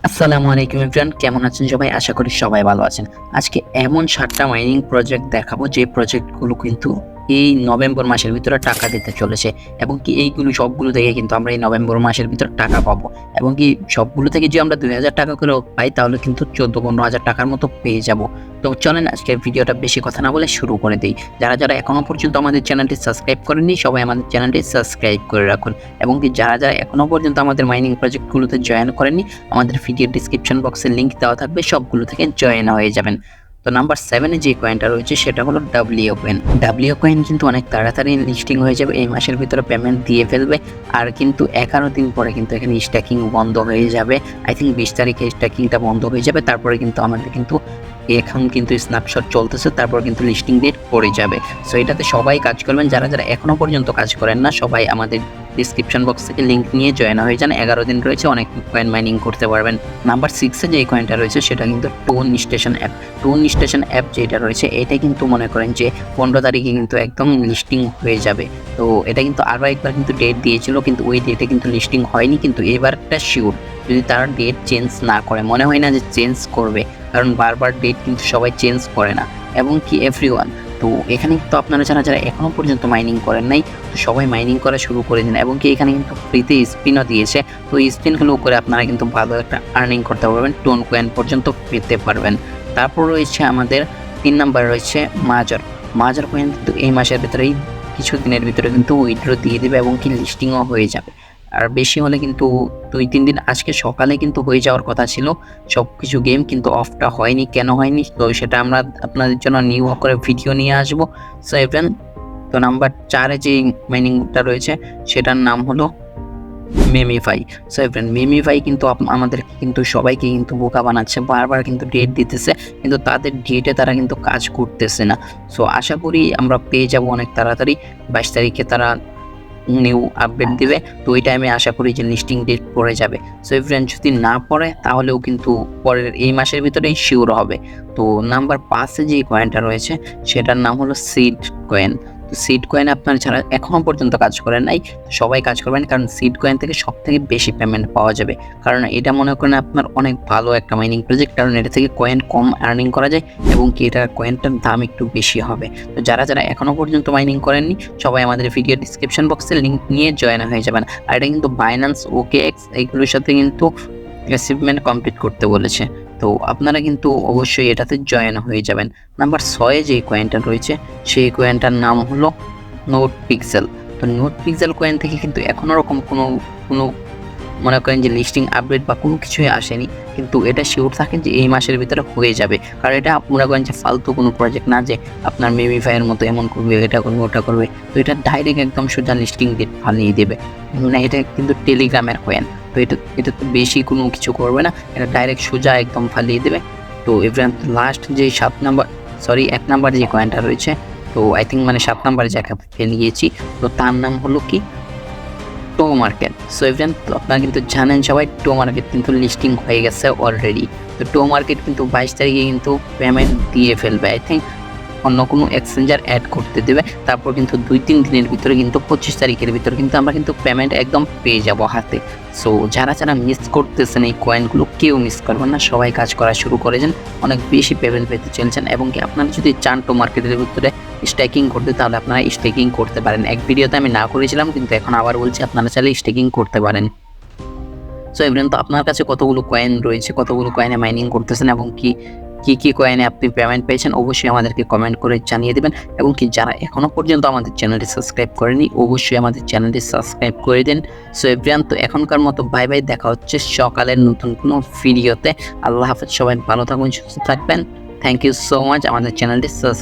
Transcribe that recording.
আসসালামু আলাইকুম এভরিওয়ান, কেমন আছেন সবাই? আশা করি সবাই ভালো আছেন। আজকে এমন 7টা মাইনিং প্রজেক্ট দেখাবো যে প্রজেক্টগুলো কিন্তু এই নভেম্বর মাসের ভিতরে টাকা দিতে চলেছে এবং কি এইগুলো সবগুলো থেকে কিন্তু আমরা এই নভেম্বর মাসের ভিতরে টাকা পাবো এবং কি সবগুলো থেকে যদি আমরা 2000 টাকা করে পাই তাহলে কিন্তু 14-15 হাজার টাকার মতো পেয়ে যাব। তো চলেন আজকের ভিডিওটা বেশি কথা না বলে শুরু করে দিই। যারা যারা এখনো পর্যন্ত আমাদের চ্যানেলটি সাবস্ক্রাইব করেননি সবাই আমাদের চ্যানেলটি সাবস্ক্রাইব করে রাখুন এবং কি যারা যারা এখনো পর্যন্ত আমাদের মাইনিং প্রজেক্টগুলোতে জয়েন করেননি আমাদের ভিডিও ডিসক্রিপশন বক্সে লিংক দেওয়া থাকবে, সবগুলো থেকে জয়েন হয়ে যাবেন। তো নাম্বার 7-এ যে কয়েনটা রয়েছে সেটা হলো ডাব্লিউ কয়েন। ডাব্লিউ কয়েন কিন্তু অনেক তাড়াতাড়ি লিস্টিং হয়ে যাবে, এই মাসের ভিতরে পেমেন্ট দিয়ে ফেলবে আর কিন্তু 11 দিন পরে কিন্তু এখানে স্ট্যাকিং বন্ধ হয়ে যাবে। আই থিঙ্ক 20 তারিখে স্ট্যাকিংটা বন্ধ হয়ে যাবে, তারপরে কিন্তু আমাদের কিন্তু এখন কিন্তু স্ন্যাপশট চলতেছে, তারপর কিন্তু লিস্টিং ডেট পড়ে যাবে। সো এটাতে সবাই কাজ করবেন, যারা যারা এখনো পর্যন্ত কাজ করেন না সবাই আমাদের ডিসক্রিপশন বক্স থেকে লিংক নিয়ে জয়েন হয়ে যান। 11 দিন রয়েছে, অনেক কয়েন মাইনিং করতে পারবেন। নাম্বার 6-এ যে কয়েনটা রয়েছে সেটা কিন্তু tone station app. Tone station app যেটা রয়েছে এটা কিন্তু মনে করেন যে 15 তারিখে কিন্তু একদম লিস্টিং হয়ে যাবে। তো এটা কিন্তু আরও একবার কিন্তু ডেট দিয়েছিল, কিন্তু ওই ডেটে কিন্তু লিস্টিং হয়নি, কিন্তু এবারটা শিওর যদি তারা ডেট চেঞ্জ না করে, মনে হয় না যে চেঞ্জ করবে, কারণ বারবার ডেট কিন্তু সবাই চেঞ্জ করে না এবং কি এভরিওয়ান। তো এখানে কিন্তু আপনারা যারা যারা এখনও পর্যন্ত মাইনিং করেন নাই তো সবাই মাইনিং করা শুরু করে দিন এবং কি এখানে কিন্তু ফ্রিতে স্পিনও দিয়েছে। তো এই স্পিনগুলো করে আপনারা কিন্তু ভালো একটা আর্নিং করতে পারবেন, টোন কয়েন পর্যন্ত পেতে পারবেন। তারপর রয়েছে আমাদের 3 নাম্বার রয়েছে মাজার। মাজার কয়েন কিন্তু এই মাসের ভিতরেই কিছু দিনের ভিতরে কিন্তু উইথড্র দিয়ে দেবে এবং কি লিস্টিংও হয়ে যাবে। আর বেশি হলে কিন্তু 2-3 দিন, আজকে সকালে কিন্তু হয়ে যাওয়ার কথা ছিল সব কিছু গেম, কিন্তু অফটা হয়নি। কেন হয়নি তো সেটা আমরা আপনাদের জন্য নিউ করে ভিডিও নিয়ে আসবো। সো এভেন তো নাম্বার 4-এ যে মাইনিংটা রয়েছে সেটার নাম হলো মেমিফাই। সো এভেন মেমিফাই কিন্তু আমাদেরকে কিন্তু সবাইকে কিন্তু বোকা বানাচ্ছে, বারবার কিন্তু ডেট দিতেছে কিন্তু তাদের ডেটে তারা কিন্তু কাজ করতেছে না। সো আশা করি আমরা পেয়ে যাব অনেক তাড়াতাড়ি। 22 তারিখে তারা নিউ আপডেট দিবে, তো ওই টাইমে আশা করি যে লিস্টিং ডেট পড়ে যাবে। সো ফ্রেন্ড যদি না পড়ে তাহলেও কিন্তু পরের এই মাসের ভিতরেই শিওর হবে। তো নাম্বার 5-এ যে কয়েনটা রয়েছে সেটার নাম হলো সিড কয়েন। তো সিড কয়েন আপনার যারা এখনও পর্যন্ত কাজ করেন নাই সবাই কাজ করবেন, কারণ সিড কয়েন থেকে সব থেকে বেশি পেমেন্ট পাওয়া যাবে, কারণ এটা মনে করেন আপনার অনেক ভালো একটা মাইনিং প্রজেক্ট, কারণ এটা থেকে কয়েন কম আর্নিং করা যায় এবং কি এটার কয়েনটার দাম একটু বেশি হবে। তো যারা যারা এখনও পর্যন্ত মাইনিং করেননি সবাই আমাদের ভিডিও ডিসক্রিপশন বক্সে লিঙ্ক নিয়ে জয়েন হয়ে যাবেন। আর এটা কিন্তু বাইন্যান্স, ওকেএক্স এইগুলোর সাথে কিন্তু অ্যাচিভমেন্ট কমপ্লিট করতে বলেছে, তো আপনারা কিন্তু অবশ্যই এটাতে জয়েন হয়ে যাবেন। নাম্বার 6-এ যে কয়েনটা রয়েছে সেই কয়েনটার নাম হলো নোট পিক্সেল। তো নোট পিক্সেল কয়েন থেকে কিন্তু এখনো রকম কোনো মনে করেন যে লিস্টিং আপডেট বা কোনো কিছুই আসেনি, কিন্তু এটা শিওর থাকে যে এই মাসের ভিতরে হয়ে যাবে, কারণ এটা মনে করেন যে ফালতু কোনো প্রজেক্ট না যে আপনার মেমিফাইয়ের মতো এমন করবে, এটা করবে ওটা করবে। তো এটা ডাইরেক্ট একদম সোজা লিস্টিং ডেট ফালিয়ে দেবে, মানে এটা কিন্তু টেলিগ্রামের কয়েন। তো এটা তো বেশি কোনো কিছু করবে না, এটা ডাইরেক্ট সোজা একদম ফালিয়ে দেবে। তো এবার লাস্ট যে 1 নাম্বার যে কয়েনটা রয়েছে, তো আই থিঙ্ক মানে 7 নাম্বারে যাকে ফেলে গিয়েছি, তো তার নাম হলো কি টোমার্কেট। সো এভেন আপনারা কিন্তু জানেন সবাই টোমার্কেট কিন্তু লিস্টিং হয়ে গেছে অলরেডি। তো টোমার্কেট কিন্তু 22 তারিখে কিন্তু পেমেন্ট দিয়ে ফেলবে, আই থিঙ্ক অন্য কোনো এক্সচেঞ্জার অ্যাড করতে দেবে, তারপর কিন্তু 2-3 দিনের ভিতরে কিন্তু 25 তারিখের ভিতরে কিন্তু আমরা কিন্তু পেমেন্ট একদম পেয়ে যাব হাতে। সো যারা যারা মিস করতেছেন এই কয়েনগুলো কেউ মিস করবেন না, সবাই কাজ করা শুরু করেছেন, অনেক বেশি পেমেন্ট পেতে চলছেন এবং কি আপনারা যদি চান টোমার্কেটের ভিতরে স্টেকিং করতে তাহলে আপনারা স্টেকিং করতে পারেন। এক ভিডিওতে আমি না করেছিলাম কিন্তু এখন আবার বলছি আপনারা চাইলে স্টেকিং করতে পারেন। সো এভরিওয়ান, তো আপনার কাছে কতগুলো কয়েন রয়েছে, কতগুলো কয়েনে মাইনিং করতেছেন এবং কি কি কয়েনে আপনি পেমেন্ট পেয়েছেন অবশ্যই আমাদেরকে কমেন্ট করে জানিয়ে দেবেন এবং কি যারা এখনও পর্যন্ত আমাদের চ্যানেলটি সাবস্ক্রাইব করেনি অবশ্যই আমাদের চ্যানেলটি সাবস্ক্রাইব করে দিন। সো এভরিওয়ান, তো এখনকার মতো বাই বাই, দেখা হচ্ছে সকালের নতুন কোনো ভিডিওতে। আল্লাহ হাফেজ, সবাই ভালো থাকুন, সুস্থ থাকবেন। থ্যাংক ইউ সো মাচ আমাদের চ্যানেলটি সাবস্ক্রাইব